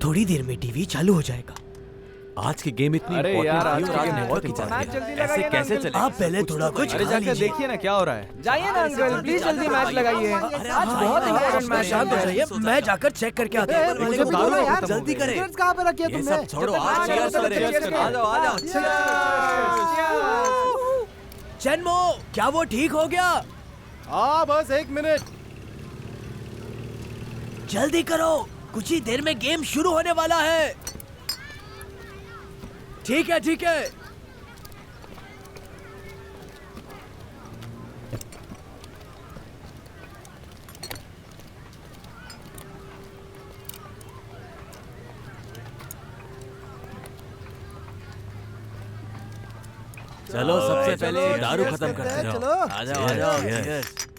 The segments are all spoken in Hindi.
थोड़ी देर में टीवी चालू हो जाएगा। आज की गेम इतनी अरे यार, आज की गेम बहुत बहुत इंपॉर्टेंट जल्दी है। लगाइए ऐसे ना कैसे अंकल। चलेगा? आप पहले थोड़ा कुछ अरे खा जाकर लीजिए। देखिए ना क्या हो रहा है। जाइए ना अंकल, प्लीज जल्दी मैच लगाइए। आज बहुत इंपॉर्टेंट मैच शांत हो जाइए, मैं जाकर चेक करके आता हूँ। मुझे भी बोलो यार, जल्दी करें। कहाँ पे रखी है ये तुमने? सब छोड़ो, आज cheers करें। आ जाओ, आ जाओ। चेनमो, क्या वो ठीक हो गया? हाँ बस 1 मिनट। जल्दी करो, कुछ ही देर में गेम शुरू होने वाला है। ठीक है ठीक है। चलो सबसे पहले दारू खत्म करते हैं, रहो। चलो। आ जाओ, आ जाओ। Cheers।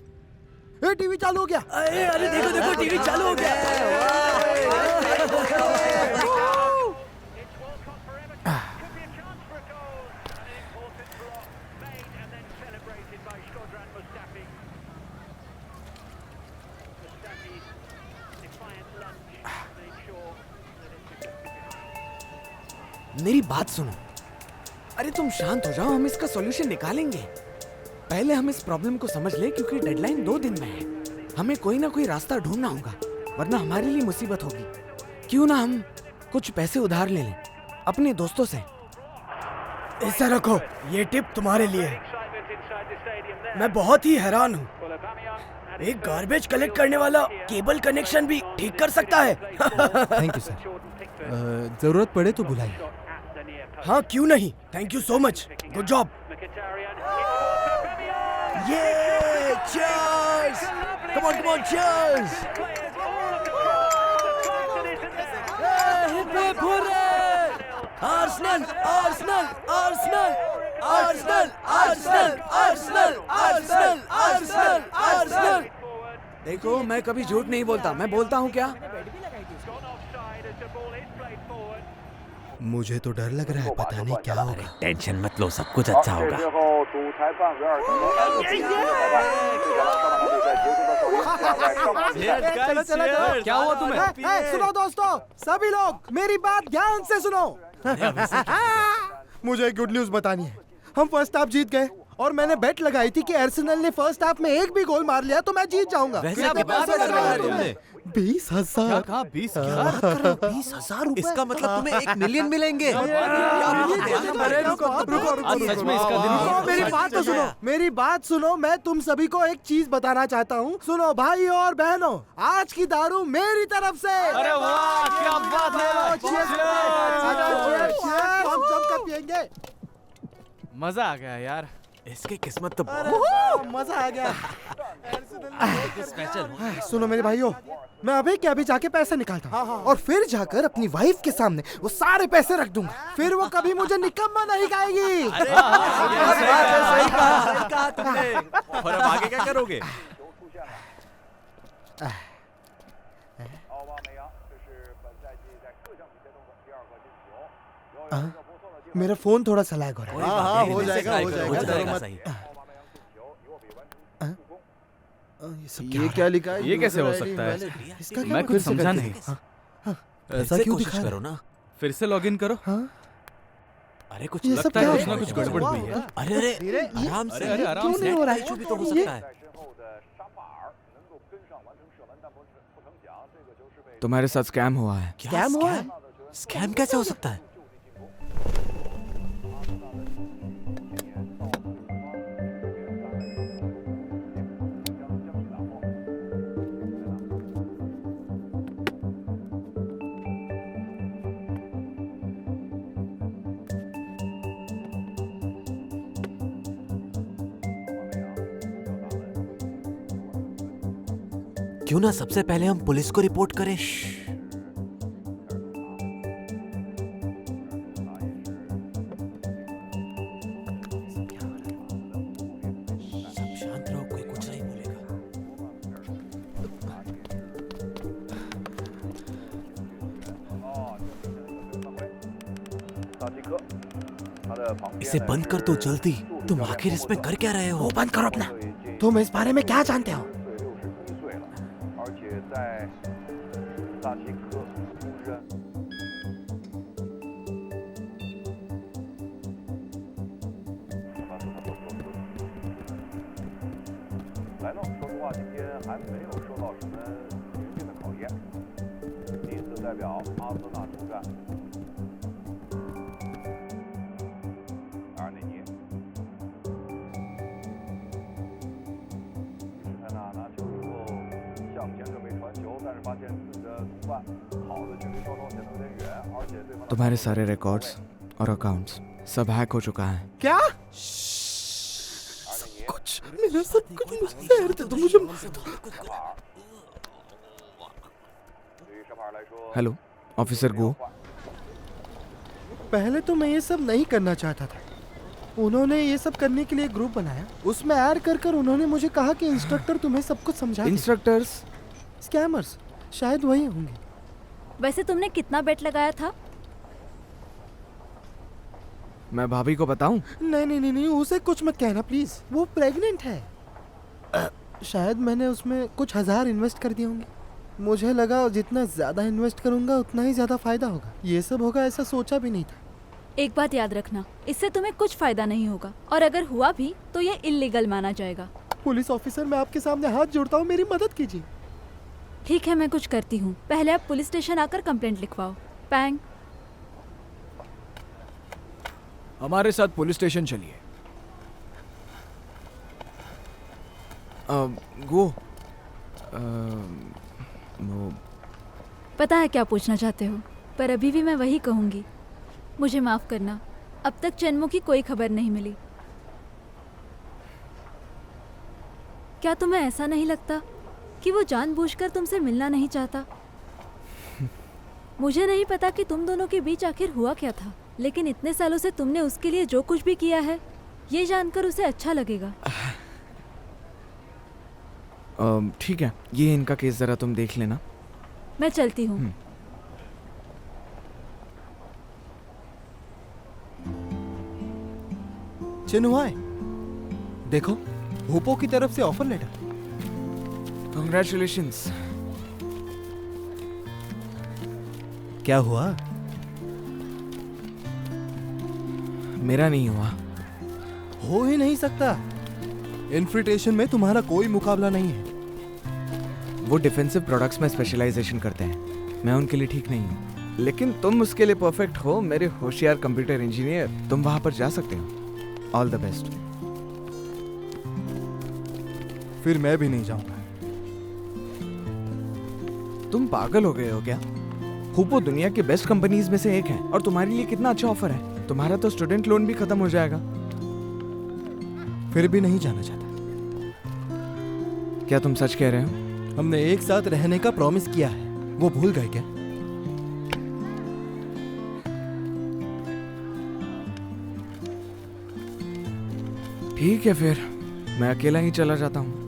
ए टीवी चालू हो गया। अरे देखो देखो, टीवी चालू हो गया। मेरी बात सुनो। अरे तुम शांत हो जाओ, हम इसका सॉल्यूशन निकालेंगे। पहले हम इस प्रॉब्लम को समझ ले, क्योंकि डेडलाइन 2 दिन में है। हमें कोई ना कोई रास्ता ढूंढना होगा, वरना हमारे लिए मुसीबत होगी। क्यों ना हम कुछ पैसे उधार ले लें अपने दोस्तों से। ऐसा रखो, ये टिप तुम्हारे लिए है। मैं बहुत ही हैरान हूँ, एक गार्बेज कलेक्ट करने वाला केबल कनेक्शन भी ठीक कर सकता है। Thank you sir. जरूरत पड़े तो बुलाइए। हाँ क्यों नहीं, thank you so much, good job. ये cheers, come on cheers. Hip hip hurray! Arsenal Arsenal Arsenal Arsenal Arsenal Arsenal Arsenal Arsenal Arsenal. देखो, मैं कभी झूठ नहीं बोलता, मैं बोलता हूँ क्या। मुझे तो डर लग रहा है, पता नहीं क्या होगा। टेंशन मत लो, सब कुछ अच्छा होगा। चलो चलो चलो, क्या हुआ तुम्हें? सुनो दोस्तों, सभी लोग मेरी बात ध्यान से सुनो। मुझे एक गुड न्यूज बतानी है। हम फर्स्ट हाफ जीत गए और मैंने बेट लगाई थी कि आर्सेनल ने फर्स्ट हाफ में एक भी गोल मार लिया तो मैं जीत जाऊंगा। वैसे कितने क्या बात पैसे कर रहे हो लगाए तुमने? 20,000। कहा 20 20,000 रुपए। इसका मतलब तुम्हें 1 मिलियन मिलेंगे। रुको, आज सच में इसका दिन रुको, मेरी बात तो सुनो, मेरी बात सुनो। मैं तुम सभी को एक चीज बताना चाहता हूँ। सुनो भाइयों और बहनों, आज की दारू मेरी तरफ से। अरे वाह, क्या बात है। हम जमकर पियेंगे। मजा आ गया यार। इसकी किस्मत तो अरे बहुत वाह, मजा आ गया। स्पेशल। सुनो मेरे भाइयों, मैं अभी के अभी जाके पैसे निकालता हूँ और फिर जाकर अपनी वाइफ के सामने वो सारे पैसे रख दूंगा। फिर वो कभी मुझे निकम्मा नहीं कहेगी। सही कहा तुमने। और अब आगे क्या करोगे? मेरा फोन थोड़ा सा लैग हो रहा है। हाँ, हो जाएगा, हो जाएगा। सही। ये सब क्या लिखा है? ये कैसे हो सकता है? इसका क्या मैं कुछ मतलब? समझा नहीं। ऐसा क्यों कोशिश दिखा रहा करो है? ना। फिर से लॉगिन करो। हाँ? अरे कुछ ये सब लगता क्या है है? कुछ ना कुछ गड़बड़ हुई है। अरे अरे आराम से। अरे आराम क्यों से। नहीं हो रहा है? इशू भी तो हो ये- सकता है। तुम्हारे साथ स्कैम हुआ है। क्या स्कैम हुआ है? स्कैम कैसे हो सकता है? क्यों ना सबसे पहले हम पुलिस को रिपोर्ट करें। सब शांत रहो, कोई कुछ नहीं बोलेगा। इसे बंद कर दो जल्दी। तुम आखिर इसमें कर क्या रहे हो? बंद करो अपना। तुम इस बारे में क्या जानते हो? 来弄，说实话，今天还没有受到什么严峻的考验。第一次代表阿森纳出战，阿尔内尼，施泰纳拿球以后向前准备传球，但是发现自己的同伴跑的距离稍稍显得有点远，而且对方的 तुम्हारे सारे रिकॉर्ड्स और अकाउंट्स सब हैक हो चुका है। क्या? कुछ मेरा सब कुछ मुझे जहर दे दो, मुझे मार दो। 对于沙帕尔来说， हेलो ऑफिसर गो। पहले तो मैं ये सब नहीं करना चाहता था। उन्होंने ये सब करने के लिए ग्रुप बनाया, उसमें ऐड कर कर उन्होंने मुझे कहा कि इंस्ट्रक्टर तुम्हें सब कुछ समझा देगा। इंस्ट्रक्टर्स स्कैमर्स शायद वही होंगे। वैसे तुमने कितना बेट लगाया था? मैं भाभी को बताऊं? नहीं नहीं नहीं नहीं, उसे कुछ मत कहना प्लीज, वो प्रेग्नेंट है। शायद मैंने उसमें कुछ हजार इन्वेस्ट कर दिए होंगे। मुझे लगा जितना ज्यादा इन्वेस्ट करूंगा उतना ही ज्यादा फायदा होगा। ये सब होगा ऐसा सोचा भी नहीं था। एक बात याद रखना, इससे तुम्हें कुछ फायदा नहीं होगा, और अगर हुआ भी तो ये इल्लीगल माना जाएगा। पुलिस ऑफिसर, मैं आपके सामने हाथ जोड़ता हूँ, मेरी मदद कीजिए। ठीक है, मैं कुछ करती हूँ। पहले आप पुलिस स्टेशन आकर कंप्लेंट लिखवाओ। पैंग, हमारे साथ पुलिस स्टेशन चलिए। गो वो पता है क्या पूछना चाहते हो, पर अभी भी मैं वही कहूँगी। मुझे माफ़ करना, अब तक चेनमो की कोई खबर नहीं मिली। क्या तुम्हें ऐसा नहीं लगता कि वो जानबूझकर तुमसे मिलना नहीं चाहता? मुझे नहीं पता कि तुम दोनों के बीच आखिर हुआ क्या था, लेकिन इतने सालों से तुमने उसके लिए जो कुछ भी किया है, ये जानकर उसे अच्छा लगेगा। ठीक है, ये इनका केस जरा तुम देख लेना। मैं चलती हूँ। चिन्हुआए, देखो होपो की तरफ से ऑफर लेटर। कंग्रेचुलेशंस। क्या हुआ? मेरा नहीं हुआ। हो ही नहीं सकता। इन्फिल्ट्रेशन में तुम्हारा कोई मुकाबला नहीं है। वो डिफेंसिव प्रोडक्ट्स में स्पेशलाइजेशन करते हैं, मैं उनके लिए ठीक नहीं हूँ। लेकिन तुम उसके लिए परफेक्ट हो, मेरे होशियार कंप्यूटर इंजीनियर। तुम वहां पर जा सकते हो। All the best. फिर मैं भी नहीं जाऊंगा। तुम पागल हो गए हो क्या? हुपो दुनिया की बेस्ट कंपनीज में से एक है, और तुम्हारे लिए कितना अच्छा ऑफर है। तुम्हारा तो स्टूडेंट लोन भी खत्म हो जाएगा। फिर भी नहीं जाना चाहता। क्या तुम सच कह रहे हो? हमने एक साथ रहने का प्रॉमिस किया है, वो भूल गए क्या? ठीक है, फिर मैं अकेला ही चला जाता हूँ।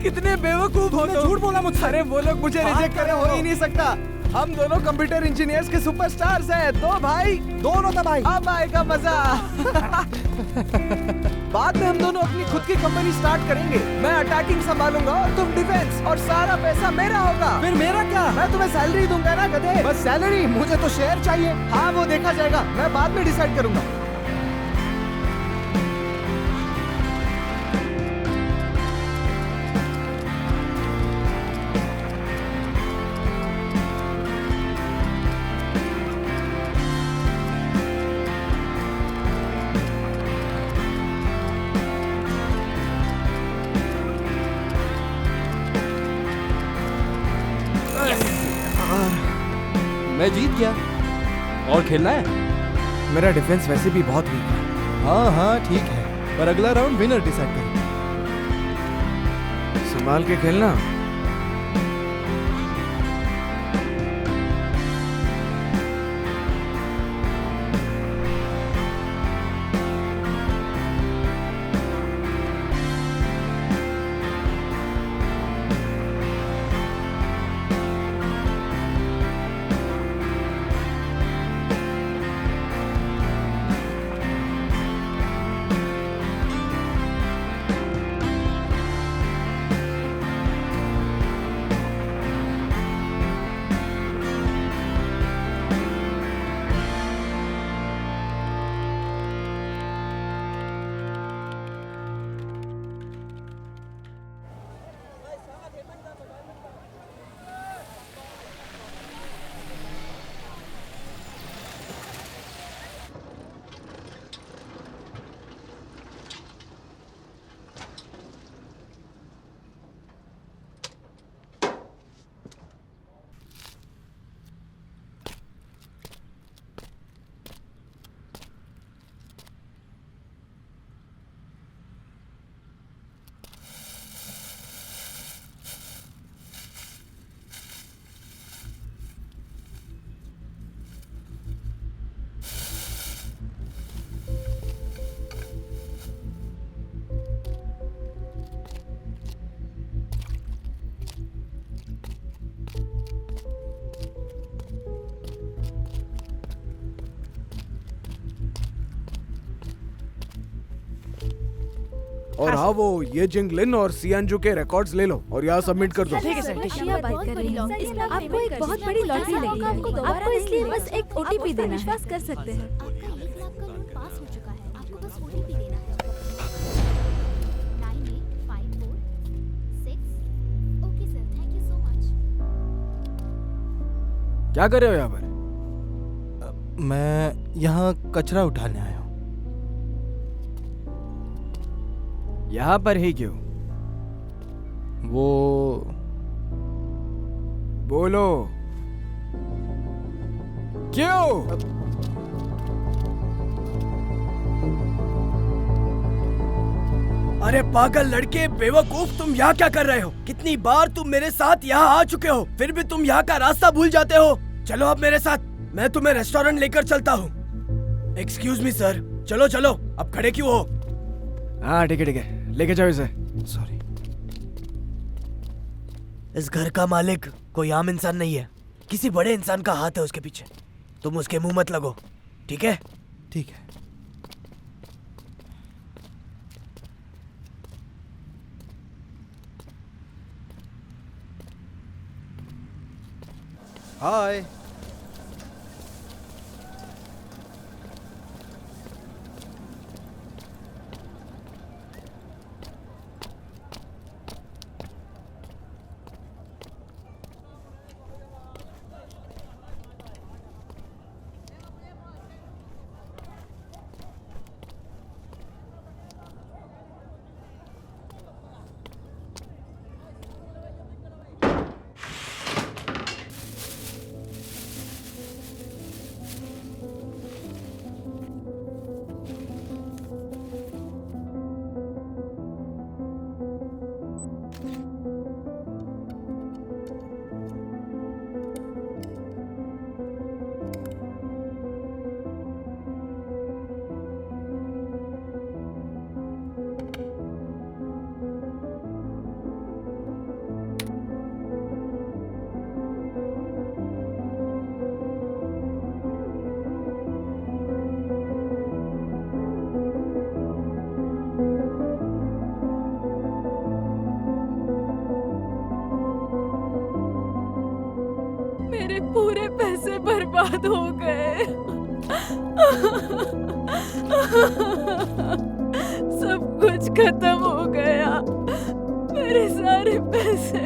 कितने बेवकूफ हो तुम। झूठ बोला मुझसे। अरे वो लोग मुझे रिजेक्ट करे हो ही नहीं सकता। हम दोनों कंप्यूटर इंजीनियर्स के सुपरस्टार्स हैं। दो भाई, दोनों दबाई। अब आएगा मजा। बाद में हम दोनों अपनी खुद की कंपनी स्टार्ट करेंगे। मैं अटैकिंग संभालूंगा और तुम डिफेंस, और सारा पैसा मेरा होगा। फिर मेरा क्या? मैं तुम्हें सैलरी दूंगा ना गधे। बस सैलरी? मुझे तो शेयर चाहिए। हाँ, वो देखा जाएगा, मैं बाद में डिसाइड करूंगा। मैं जीत गया। और खेलना है? मेरा डिफेंस वैसे भी बहुत वीक है। हाँ हाँ ठीक है, पर अगला राउंड विनर डिसाइड करें। संभाल के खेलना। और हाँ वो ये जिंगलिन और सियानजू के रिकॉर्ड्स ले लो और यहाँ सबमिट कर दो। ठीक है सर, ठीक है। शिया बात कर रही हूँ। आपको एक बहुत बड़ी लॉटरी लगी है। आपको इसलिए बस एक ओटीपी देना है। विश्वास कर सकते हैं। पास हो चुका है, आपको बस ओटीपी देना है। 9854 6। Okay sir, thank you so much. क्या कर रहे हो यहाँ पर? मैं यहाँ कचरा उठाने आया हूँ। यहाँ पर ही क्यों? वो बोलो क्यों? अरे पागल लड़के, बेवकूफ, तुम यहाँ क्या कर रहे हो? कितनी बार तुम मेरे साथ यहाँ आ चुके हो, फिर भी तुम यहाँ का रास्ता भूल जाते हो। चलो अब मेरे साथ, मैं तुम्हें रेस्टोरेंट लेकर चलता हूँ। एक्सक्यूज मी सर, चलो चलो, अब खड़े क्यों हो? हाँ ठीक है, लेके जाओ इसे। सॉरी। इस घर का मालिक कोई आम इंसान नहीं है, किसी बड़े इंसान का हाथ है उसके पीछे। तुम उसके मुंह मत लगो, ठीक है? ठीक है। हाय। मेरे पूरे पैसे बर्बाद हो गए। सब कुछ खत्म हो गया, मेरे सारे पैसे।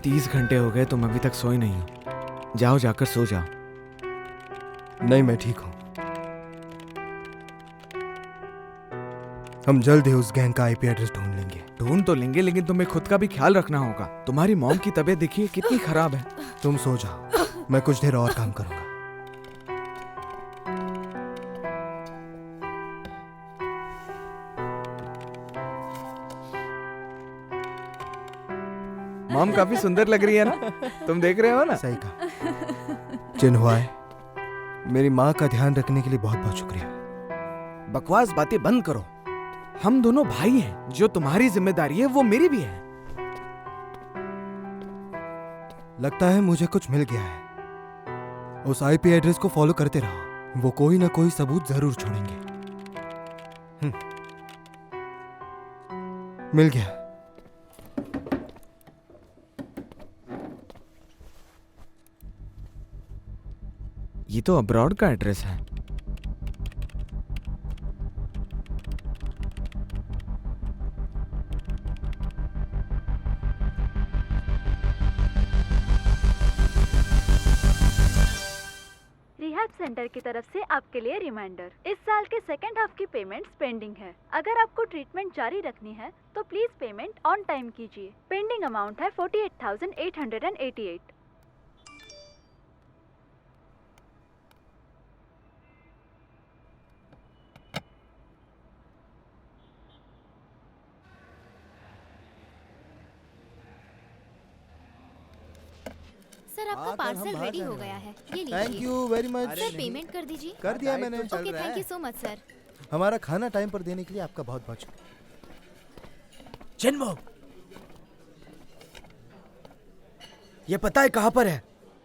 तीस घंटे हो गए, तुम अभी तक सोए नहीं हो। जाओ, जाकर सो जाओ। नहीं, मैं ठीक हूँ। हम जल्द ही उस गैंग का आईपी एड्रेस ढूंढ लेंगे। ढूंढ तो लेंगे, लेकिन तुम्हें खुद का भी ख्याल रखना होगा। तुम्हारी मॉम की तबीयत देखिए कितनी खराब है। तुम सो जाओ, मैं कुछ देर और काम करूंगा। मॉम काफी सुंदर लग रही है ना, तुम देख रहे हो ना? सही कहा। चिन्हुआए, मेरी माँ का ध्यान रखने के लिए बहुत बहुत शुक्रिया। बकवास बातें बंद करो। हम दोनों भाई हैं, जो तुम्हारी जिम्मेदारी है वो मेरी भी है। लगता है मुझे कुछ मिल गया है। उस आईपी एड्रेस को फॉलो करते रहो, वो कोई ना कोई सबूत जरूर छोड़ेंगे। मिल गया। ये तो अब्रॉड का एड्रेस है। रिहैब सेंटर की तरफ से आपके लिए रिमाइंडर। इस साल के सेकंड हाफ की पेमेंट्स पेंडिंग है। अगर आपको ट्रीटमेंट जारी रखनी है तो प्लीज पेमेंट ऑन टाइम कीजिए। पेंडिंग अमाउंट है 48,888। सर आपका हाँ, कल हम पार्सल बाहर रेडी जाने हो वाले गया है, ये थैंक लीजिए। You very much. Sir payment कर दीजिए। कर दिया मैंने। Okay thank you so much sir. हमारा खाना टाइम पर देने के लिए आपका बहुत बहुत शुक्रिया। चिन्मो, ये पता है कहाँ पर है?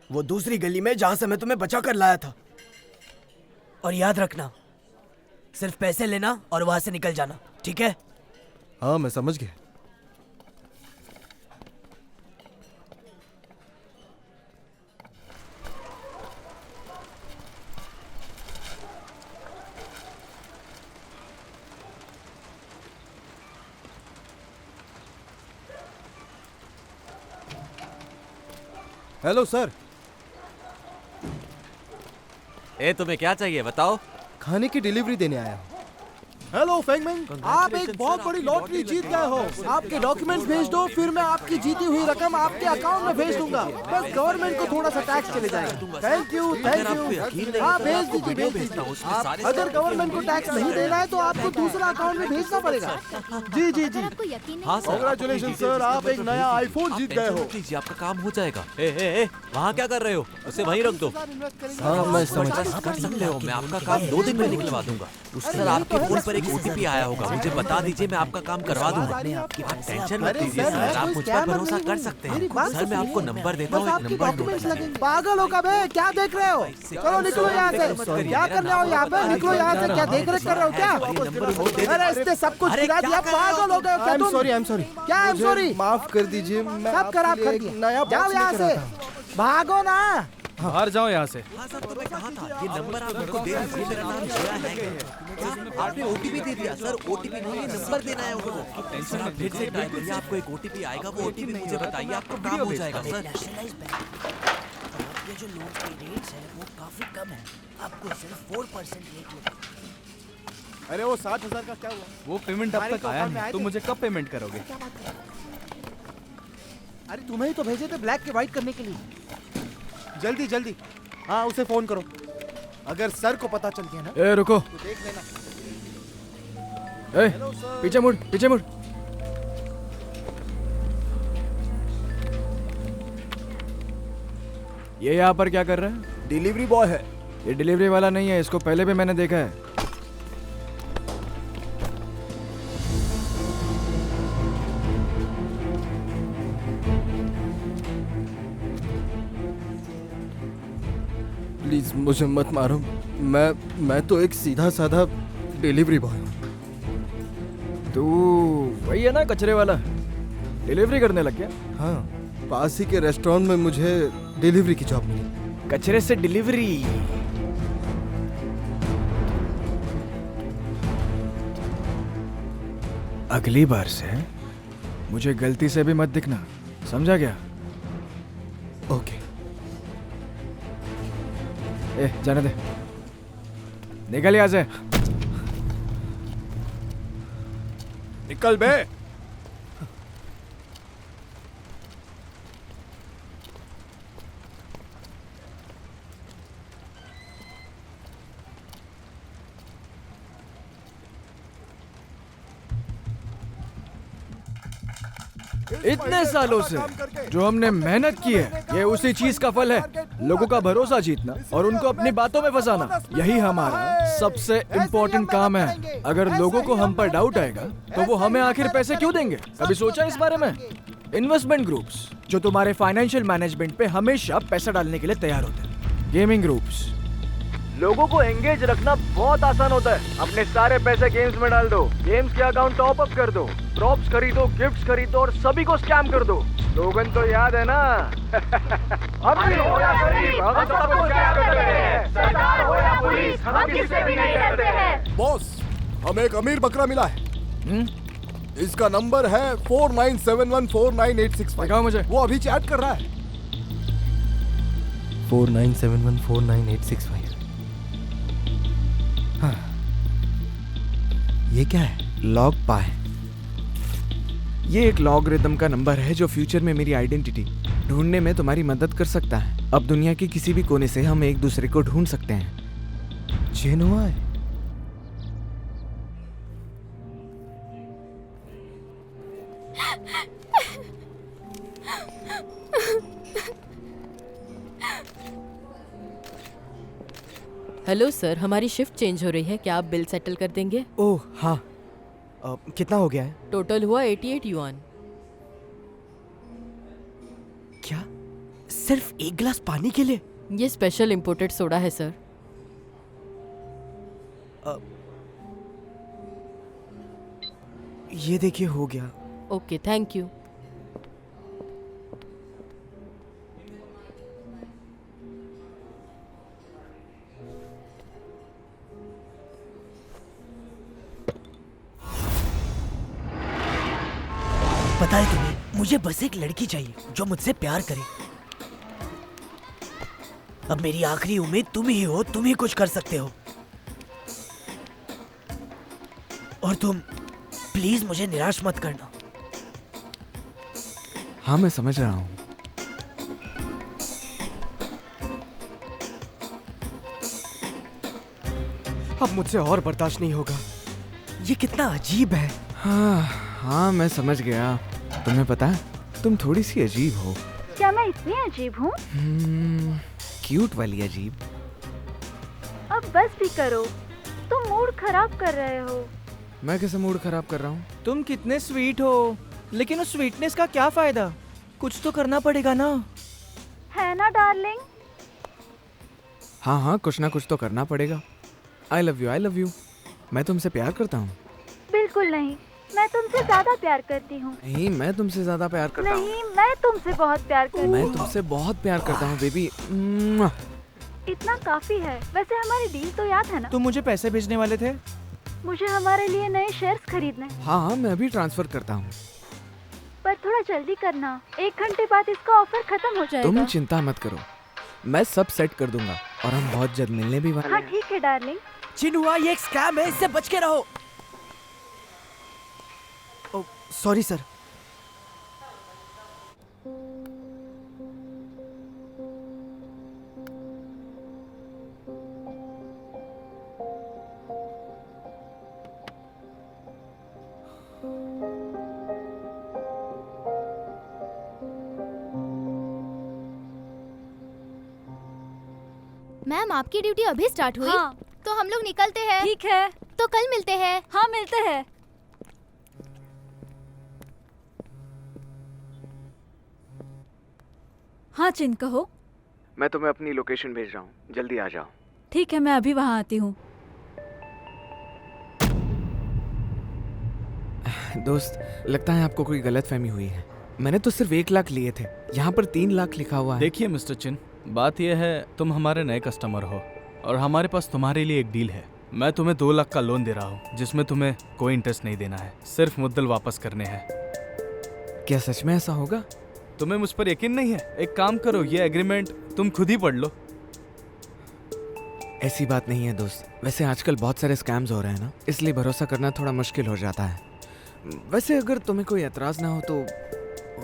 वो दूसरी गली में जहाँ से मैं तुम्हें बचा कर लाया था। और याद रखना, सिर्फ पैसे लेना और वहां से निकल जाना, ठीक है? हाँ मैं समझ गया। Hello sir. तुम्हें क्या चाहिए बताओ। खाने की डिलीवरी देने आया हूँ। हेलो फेंगमेंग, आप एक बहुत बड़ी लॉटरी जीत गए हो। आपके डॉक्यूमेंट्स भेज दो, फिर मैं आपकी जीती हुई रकम आपके अकाउंट में भेज दूंगा। बस गवर्नमेंट को थोड़ा सा टैक्स चले जाएगा। Thank you thank you. हाँ भेज दीजिए भेज दीजिए। अगर गवर्नमेंट को टैक्स नहीं देना है तो आपको दूसरा अकाउंट में भेजना पड़ेगा। जी जी जी। आपको यकीन नहीं? हाँ सर, कांग्रेचुलेशन सर, आप एक नया आईफोन जीत गए हो। लीजिए, आपका काम हो जाएगा। ए, वहाँ क्या कर रहे हो? उसे वहीं रख दो। हाँ मैं समझ कर सकते हो, मैं आपका काम 2 दिन में निकलवा दूंगा। सर आपके फोन पर एक OTP आया होगा, मुझे बता दीजिए, मैं आपका काम करवा दूंगा। आप टेंशन मत लीजिए सर, आप मुझ पर भरोसा कर सकते हैं। सर मैं आपको नंबर देता हूँ, एक नंबर नोट करिए। पागल हो कब है? क्या देख रहे हो? चलो निकलो यहाँ से। क्या कर रहे हो यहाँ पे? निकलो यहाँ से। क्या देख रहे कर रहे हो क्या? अरे इसने सब कुछ गिरा दिया। पागल हो गए क्या तुम? I am sorry. क्या आई एम सॉरी? माफ कर दीजिए, सब खराब कर दिया। जाओ यहाँ से, भागो ना। बाहर जाओ यहाँ से। हाँ सर, तो मैं कहा था, ये नंबर आप उनको दे दीजिए, मेरा नाम श्रेया है। आपने OTP दे दिया सर, OTP नहीं है, नंबर देना है उनको। टेंशन आप फिर से ट्राई करिए, आपको एक OTP आएगा, वो OTP मुझे बताइए, आपको काम हो जाएगा सर। ये जो लोन की रेट्स है वो काफी कम है, आपको सिर्फ 4% रेट मिलेगा। अरे वो 60,000 का क्या हुआ? वो पेमेंट अब तक आया नहीं, तुम मुझे कब पेमेंट करोगे? अरे तुम्हें ही तो भेजे थे ब्लैक के व्हाइट करने के लिए। जल्दी जल्दी। हाँ उसे फोन करो। अगर सर को पता चल गया ना ए रुको, तो देख लेना। ए पीछे मुड़, पीछे मुड़। ये यहाँ पर क्या कर रहा है? डिलीवरी बॉय है। ये डिलीवरी वाला नहीं है, इसको पहले भी मैंने देखा है। प्लीज मुझे मत मारो। मैं तो एक सीधा साधा डिलीवरी बॉय हूँ। तू वही है ना कचरे वाला, डिलीवरी करने लग गया? हाँ, पास ही के रेस्टोरेंट में मुझे डिलीवरी की जॉब मिली। कचरे से डिलीवरी। अगली बार से मुझे गलती से भी मत दिखना, समझा क्या? ओके। ए जाने दे, निकल यहाँ से। निकल बे। इतने सालों से जो हमने मेहनत की है, ये उसी चीज का फल है। लोगों का भरोसा जीतना और उनको अपनी बातों में फंसाना, यही हमारा सबसे इम्पोर्टेंट काम है। अगर लोगों को हम पर डाउट आएगा तो वो हमें आखिर पैसे क्यों देंगे? कभी सोचा इस बारे में? इन्वेस्टमेंट ग्रुप्स जो तुम्हारे फाइनेंशियल मैनेजमेंट पे हमेशा पैसा डालने के लिए तैयार होते हैं। गेमिंग ग्रुप्स, लोगों को एंगेज रखना बहुत आसान होता है। अपने सारे पैसे गेम्स में डाल दो, गेम्स के अकाउंट टॉप अप कर दो, प्रॉप्स खरीदो, गिफ्ट्स खरीदो और सभी को स्कैम कर दो। लोगन तो याद है ना? अमीर हो या गरीब, हम सबको स्कैम करते हैं। सरकार हो या पुलिस, हम किसी भी नहीं डरते हैं। बॉस, हमें एक अमीर बकरा मिला है। इसका नंबर है 49714986। दिखाओ मुझे। वो अभी चैट कर रहा है। 49714986। ये क्या है? लॉग पाए। ये एक लॉगरिदम का नंबर है जो फ्यूचर में मेरी आइडेंटिटी ढूंढने में तुम्हारी मदद कर सकता है। अब दुनिया के किसी भी कोने से हम एक दूसरे को ढूंढ सकते हैं। जेनुआ हेलो सर, हमारी शिफ्ट चेंज हो रही है, क्या आप बिल सेटल कर देंगे? ओह हाँ, कितना हो गया है? टोटल हुआ 88 युआन। क्या? सिर्फ एक गिलास पानी के लिए? ये स्पेशल इंपोर्टेड सोडा है सर। ये देखिए, हो गया। Okay, thank you. पता है तुम्हें, मुझे बस एक लड़की चाहिए जो मुझसे प्यार करे। अब मेरी आखिरी उम्मीद तुम ही हो, तुम ही कुछ कर सकते हो। और तुम प्लीज मुझे निराश मत करना। हाँ, मैं समझ रहा हूँ। अब मुझसे और बर्दाश्त नहीं होगा। ये कितना अजीब है। हाँ, मैं समझ गया। तुम्हें पता है, तुम थोड़ी सी अजीब हो। क्या मैं इतनी अजीब हूँ? क्यूट वाली अजीब। अब बस भी करो, तुम मूड खराब कर रहे हो। मैं कैसे मूड खराब कर रहा हूँ? तुम कितने स्वीट हो, लेकिन उस स्वीटनेस का क्या फायदा? कुछ तो करना पड़ेगा ना। है ना डार्लिंग? हाँ हाँ, कुछ ना कुछ तो करना पड़ेगा। I love you, I love you. मैं तुमसे प्यार करता हूँ। बिल्कुल नहीं, मैं तुमसे ज्यादा प्यार करती हूँ। नहीं, मैं तुमसे ज्यादा प्यार करता हूँ। नहीं, मैं तुमसे बहुत प्यार करती मैं हूँ। तुमसे बहुत प्यार करता हूँ बेबी। इतना काफी है। वैसे हमारी डील तो याद है ना? तुम मुझे पैसे भेजने वाले थे। मुझे हमारे लिए नए शेयर्स खरीदने हैं। हाँ हाँ, मैं अभी ट्रांसफर करता हूँ। पर थोड़ा जल्दी करना, 1 घंटे बाद इसका ऑफर खत्म हो जाएगा। तुम चिंता मत करो, मैं सब सेट कर दूंगा और हम बहुत जल्द मिलने भी वाले हाँ हैं। ठीक है डार्लिंग। चिन्हुआ, ये एक स्कैम है, इससे बच के रहो। ओह, सॉरी सर। मैम, आपकी ड्यूटी अभी स्टार्ट हुई? हाँ। तो हम लोग निकलते हैं। ठीक है। तो कल मिलते हैं। हाँ, मिलते हैं। हाँ चिन, कहो। मैं तुम्हें अपनी लोकेशन भेज रहा हूँ, जल्दी आ जाओ। ठीक है, मैं अभी वहाँ आती हूँ। दोस्त, लगता है आपको कोई गलतफहमी हुई है। मैंने तो सिर्फ 1 लाख लिए थे, यहाँ पर 3 लाख लिखा हुआ है। देखिए मिस्टर चिन, बात यह है, तुम हमारे नए कस्टमर हो और हमारे पास तुम्हारे लिए एक डील है। मैं तुम्हें 2 लाख का लोन दे रहा हूँ, जिसमें तुम्हें कोई इंटरेस्ट नहीं देना है, सिर्फ मुद्दल वापस करने हैं। क्या सच में ऐसा होगा? तुम्हें मुझ पर यकीन नहीं है? एक काम करो, ये एग्रीमेंट तुम खुद ही पढ़ लो। ऐसी बात नहीं है दोस्त। वैसे आजकल बहुत सारे स्कैम्स हो रहे हैं ना, इसलिए भरोसा करना थोड़ा मुश्किल हो जाता है। वैसे अगर तुम्हें कोई एतराज ना हो तो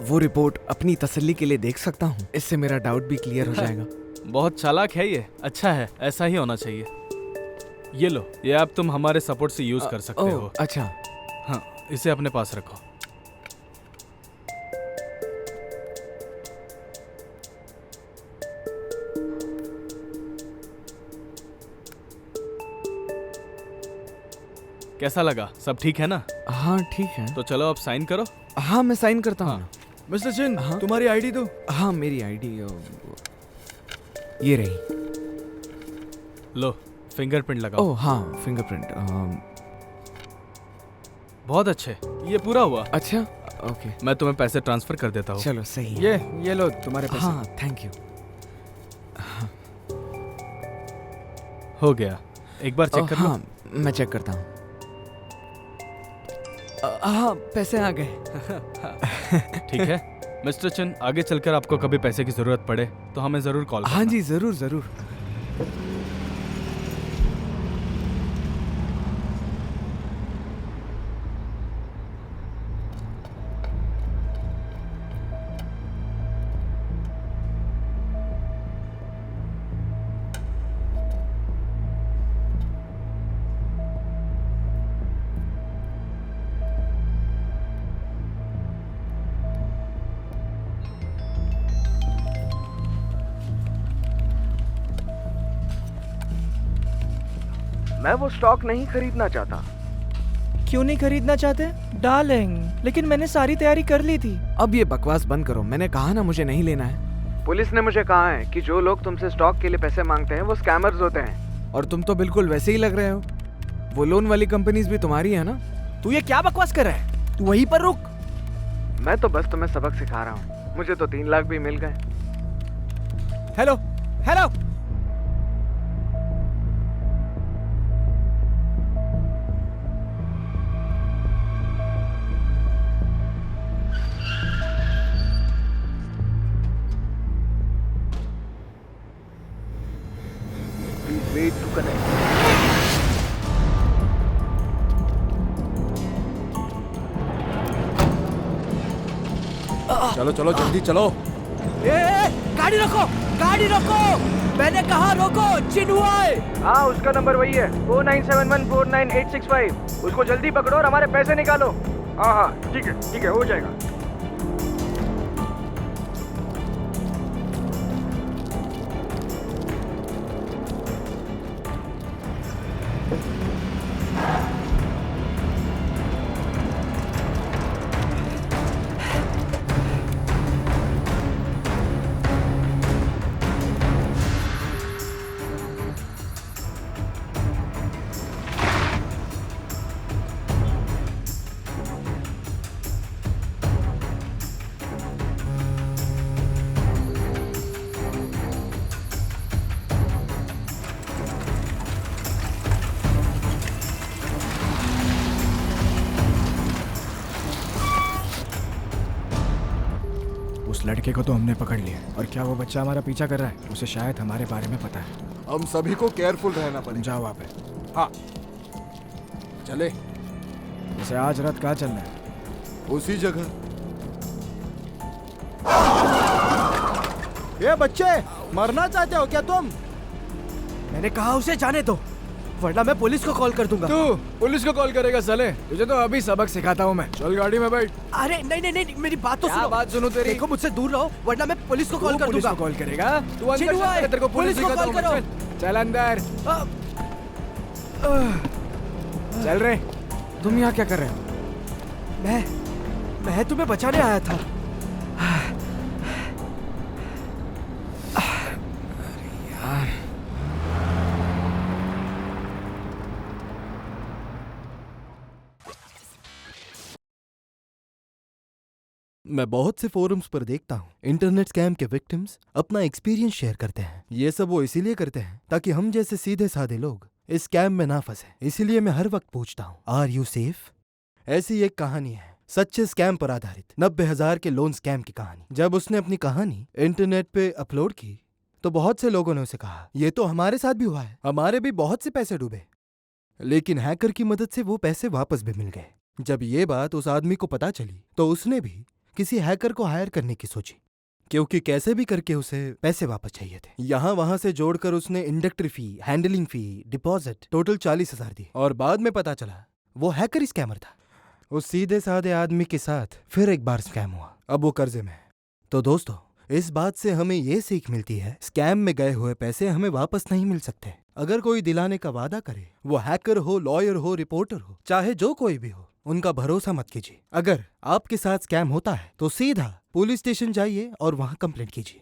वो रिपोर्ट अपनी तसल्ली के लिए देख सकता हूँ, इससे मेरा डाउट भी क्लियर हो जाएगा। बहुत चालाक है ये, अच्छा है, ऐसा ही होना चाहिए। ये लो, ये ऐप तुम हमारे सपोर्ट से यूज कर सकते हो। अच्छा। हाँ, इसे अपने पास रखो। कैसा लगा? सब ठीक है ना? हाँ ठीक है। तो चलो अब साइन करो। हाँ, मैं साइन करता हूँ। मिस्टर चिन, हाँ? तुम्हारी आईडी दो। हाँ, मेरी आईडी ये रही। लो, फिंगरप्रिंट लगाओ। ओह हाँ, फिंगरप्रिंट। बहुत अच्छे, ये पूरा हुआ। अच्छा, ओके। मैं तुम्हें पैसे ट्रांसफर कर देता हूँ। चलो सही है। ये लो तुम्हारे पैसे। हाँ, थैंक यू। हो गया, एक बार चेक कर लो। हाँ, मैं चेक करता हूँ। हाँ, पैसे आ गए। ठीक है मिस्टर चिन, आगे चलकर आपको कभी पैसे की जरूरत पड़े तो हमें जरूर कॉल करना। हाँ जी, जरूर जरूर। मैं वो स्टॉक नहीं खरीदना चाहता। क्यों नहीं खरीदना चाहते? डार्लिंग, लेकिन मैंने सारी तैयारी कर ली थी। अब ये बकवास बंद करो, मैंने कहा ना मुझे नहीं लेना है। पुलिस ने मुझे कहा है कि जो लोग तुमसे स्टॉक के लिए पैसे मांगते हैं वो स्कैमर्स होते हैं। और तुम तो बिल्कुल वैसे ही लग रहे हो। वो लोन वाली कंपनीज भी तुम्हारी है ना? तू ये क्या बकवास कर रहा है? तू वहीं पर रुक। मैं तो बस तुम्हें सबक सिखा रहा हूँ। मुझे तो 3 लाख भी मिल गए। Hello hello, wait to connect. चलो चलो जल्दी चलो। गाड़ी रोको, गाड़ी रोको, मैंने कहा रोको। चिन्हुआ है। हाँ, उसका नंबर वही है 4971498665। उसको जल्दी पकड़ो और हमारे पैसे निकालो। हाँ हाँ, ठीक है, हो जाएगा। उस लड़के को तो हमने पकड़ लिया, और क्या वो बच्चा हमारा पीछा कर रहा है? उसे शायद हमारे बारे में पता है। हम सभी को केयरफुल रहना पड़ेगा। जाओ वहाँ पे। हाँ, चले जैसे आज रात कहाँ चलना है? उसी जगह। ये बच्चे, मरना चाहते हो क्या तुम? मैंने कहा उसे जाने दो, वरना मैं पुलिस को कॉल कर दूंगा। तू पुलिस को कॉल करेगा साले? तुझे तो अभी सबक सिखाता हूँ मैं। चल गाड़ी में बैठ। अरे नहीं, मेरी बात तो क्या सुनो। बात सुनो तेरी? देखो, मुझसे दूर रहो, वरना मैं पुलिस को कॉल कर पुलिस दूंगा। को कॉल करेगा? तू अंदर चिन्हुआ चल, है, तेरे को पुलिस पुलिस को दिखाता कॉल हूँ मैं। करो। चल अंदर। चल रे। तुम यहाँ क्या कर रहे हो? मैं तुम्हें बचाने आया था। मैं बहुत से फोरम्स पर देखता हूँ इंटरनेट स्कैम के विक्टिम्स अपना एक्सपीरियंस शेयर करते हैं। ये सब वो इसीलिए करते हैं ताकि हम जैसे सीधे साधे लोग इस स्कैम में ना फंसे। इसीलिए मैं हर वक्त पूछता हूँ, आर यू सेफ? ऐसी एक कहानी है सच्चे स्कैम पर आधारित, 90,000 के लोन स्कैम की कहानी। जब उसने अपनी कहानी इंटरनेट पे अपलोड की तो बहुत से लोगों ने उसे कहा, ये तो हमारे साथ भी हुआ है, हमारे भी बहुत से पैसे डूबे, लेकिन हैकर की मदद से वो पैसे वापस भी मिल गए। जब ये बात उस आदमी को पता चली तो उसने भी किसी हैकर को हायर करने की सोची, क्योंकि कैसे भी करके उसे पैसे वापस चाहिए थे। यहाँ वहां से जोड़कर उसने इंडक्टरी फी, हैंडलिंग फी, डिपॉजिट टोटल 40,000 दी, और बाद में पता चला वो हैकर ही स्कैमर था। उस सीधे साधे आदमी के साथ फिर एक बार स्कैम हुआ, अब वो कर्जे में है। तो दोस्तों, इस बात से हमें ये सीख मिलती है, स्कैम में गए हुए पैसे हमें वापस नहीं मिल सकते। अगर कोई दिलाने का वादा करे, वो हैकर हो, लॉयर हो, रिपोर्टर हो, चाहे जो कोई भी हो, उनका भरोसा मत कीजिए। अगर आपके साथ स्कैम होता है तो सीधा पुलिस स्टेशन जाइए और वहां कंप्लेंट कीजिए।